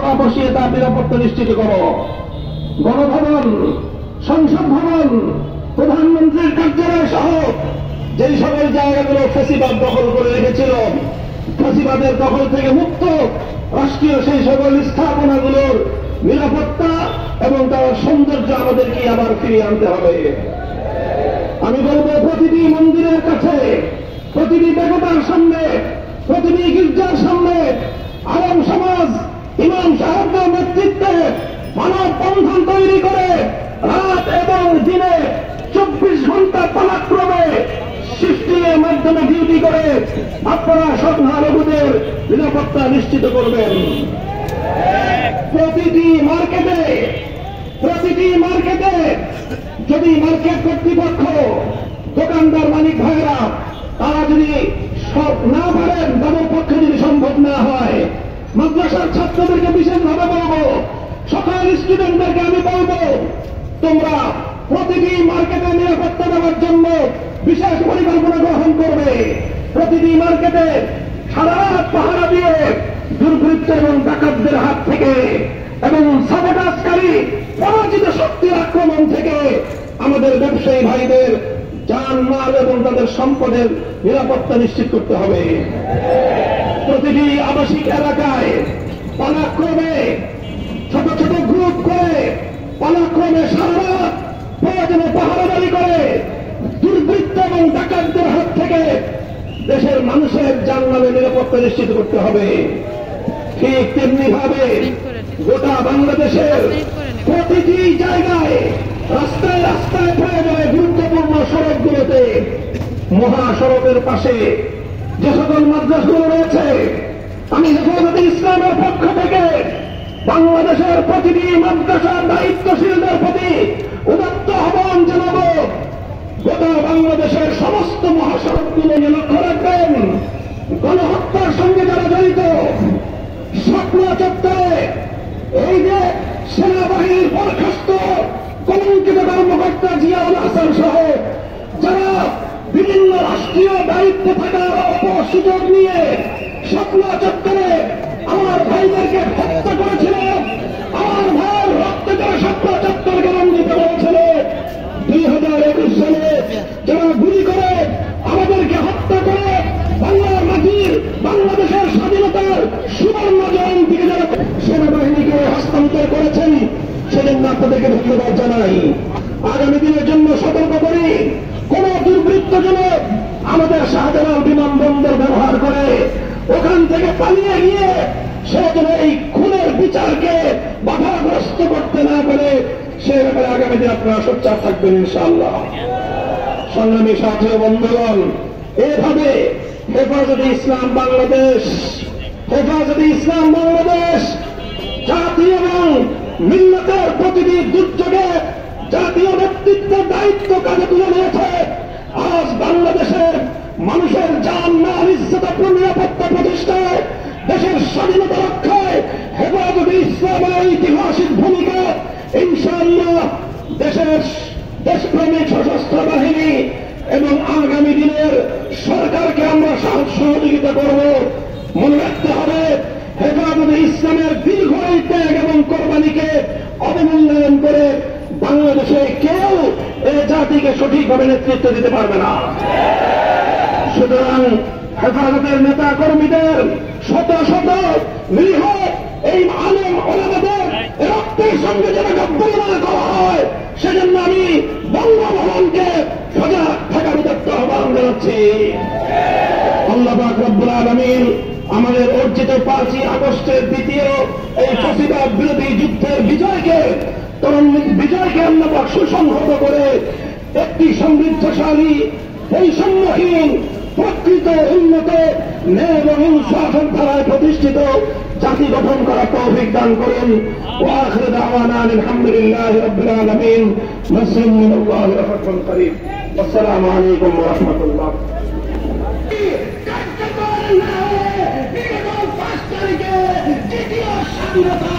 সভা বসিয়ে তার নিরাপত্তা নিশ্চিত করো। গণভবন, সংসদ ভবন, প্রধানমন্ত্রীর কার্যালয় সহ যেই সকল জায়গাগুলো ফ্যাসিবাদ দখল করে রেখেছিল, ফ্যাসিবাদের দখল থেকে মুক্ত রাষ্ট্রীয় সেই সকল স্থাপনাগুলোর নিরাপত্তা এবং তার সৌন্দর্য আমাদেরকে আবার ফিরিয়ে আনতে হবে। আমি বলবো, প্রতিটি মন্দিরের কাছে, প্রতিটি দেবতার সামনে, প্রতিটি গির্জার সামনে আলেম সমাজ, ইমাম সাহেবদের নেতৃত্বে মানব বন্ধন তৈরি করে রাত এবং দিনে 24 ঘন্টা পালাক্রমে শিফটিংয়ের মাধ্যমে ডিউটি করে আপনারা সংখ্যালঘুদের নিরাপত্তা নিশ্চিত করবেন। প্রতিটি মার্কেটে যদি মার্কেট কর্তৃপক্ষ, দোকানদার, মালিক ভাইরা তারা যদি সব না পারেন, তাদের পক্ষে যদি সম্ভব না হয়, মাদ্রাসার ছাত্রদেরকে বিশেষভাবে বলবো, সকল স্টুডেন্টদেরকে আমি বলবো, তোমরা প্রতিটি মার্কেটে নিরাপত্তা দেওয়ার জন্য বিশেষ পরিকল্পনা গ্রহণ করবে। প্রতিটি মার্কেটে সারা রাত পাহারা দিয়ে দুর্বৃত্ত এবং ডাকাতদের হাত থেকে এবং সাবোটাজকারী পরাজিত শক্তির আক্রমণ থেকে আমাদের ব্যবসায়ী ভাইদের জান মাল এবং তাদের সম্পদের নিরাপত্তা নিশ্চিত করতে হবে। প্রতিটি আবাসিক এলাকায় পালাক্রমে ছোট ছোট গ্রুপ করে পালাক্রমে সারা রাত প্রয়োজনে পাহারাদারি করে দুর্বৃত্ত এবং ডাকাতদের হাত থেকে দেশের মানুষের জানমালের নিরাপত্তা নিশ্চিত করতে হবে। ঠিক তেমনি ভাবে গোটা বাংলাদেশের প্রতিটি জায়গায় রাস্তায় রাস্তায় প্রয়োজনে গুরুত্বপূর্ণ সড়কগুলোতে, মহাসড়কের পাশে যে সকল মাদ্রাসাগুলো রয়েছে, আমি হেফাজতে ইসলামের পক্ষ থেকে বাংলাদেশের প্রতিটি মাদ্রাসার দায়িত্বশীলদের প্রতি উদাত্ত আহ্বান জানাবো, গোটা বাংলাদেশের সমস্ত মহাসড়কগুলো লক্ষ্য রাখবেন। গণহত্যার সঙ্গে যারা জড়িত, শাপলা চত্বরে এই যে সেনাবাহিনীর বরখাস্ত কলঙ্কিত কর্মকর্তা জিয়াউল হাসান সহ যারা বিভিন্ন রাষ্ট্রীয় দায়িত্বে থাকার অপসুযোগ নিয়ে শাপলা চত্বরে আমার ভাইদেরকে হত্যা করেছিল, আমার ভাইয়ের রক্ত যারা শাপলা চত্বরকে রঞ্জিত করেছিল, 2021 সালে যারা গুলি করে আমাদেরকে হত্যা করে বাংলার মাটির, বাংলাদেশের স্বাধীনতার সুবর্ণ জয়ন্তীকে যারা সেনাবাহিনীকে হস্তান্তর করেছেন, সেজন্য আপনাদেরকে ধন্যবাদ জানাই। আগামী দিনের জন্য সতর্ক করি, কোন দুর্বৃত্ত যেন আমাদের শাহজালাল বিমানবন্দর ব্যবহার করে ওখান থেকে পালিয়ে গিয়ে সে যেন এই খুনের বিচারকে বাধাগ্রস্ত করতে না পারে, সে ব্যাপারে আগামী দিন আপনারা সোচ্চার থাকবেন ইনশাআল্লাহ। সংগ্রামী সাথী ও বন্ধুগণ, এভাবে হেফাজতে ইসলাম বাংলাদেশ জাতীয় এবং মিল্লাতের প্রতিটি দুর্যোগে জাতীয় নেতৃত্বের দায়িত্ব কাজে তুলে নিয়েছে। আজ বাংলাদেশের মানুষের জান মাল ইজ্জত ও নিরাপত্তা প্রতিষ্ঠায়, দেশের স্বাধীনতা রক্ষায় হেফাজতে ইসলামের ঐতিহাসিক ভূমিকা ইনশাআল্লাহ দেশের দেশপ্রেমিক সশস্ত্র বাহিনী এবং আগামী দিনের সরকারকে আমরা সহযোগিতা করব। মনে রাখতে হবে, হেফাজতে ইসলামের দীর্ঘ ত্যাগ এবং কোরবানিকে অবমূল্যায়ন করে বাংলাদেশে কেউ এই জাতিকে সঠিকভাবে নেতৃত্ব দিতে পারবে না। সুতরাং হেফাজতের নেতা কর্মীদের শত শত নিরীহ এই আলেম ওলামাদের রক্তের সঙ্গে যেন গদ্দারি না করা হয়, সেজন্য আমি বঙ্গভবনকে সজাগ থাকার উদ্যত আহ্বান জানাচ্ছি। আল্লাহ পাক রব্বুল আলামিন আমাদের অর্জিত 5ই আগস্টের দ্বিতীয় এই ফ্যাসিবাদ বিরোধী যুদ্ধের বিজয়কে আল্লাহ পাক সুসংহত করে একটি সমৃদ্ধশালী, বৈষম্যহীন, প্রকৃত উন্নত, ন্যায় এবং ইনসাফের ধারায় প্রতিষ্ঠিত জাতি গঠন করার তৌফিক দান করুন। ওয়া আখিরু দাওয়ানা আলহামদুলিল্লাহি রাব্বিল আলামিন। নাসরুম মিনাল্লাহি ওয়া ফাতহুন করিম। আসসালামু আলাইকুম ওয়া রাহমাতুল্লাহ। দ্বিতীয় স্বাধীনতা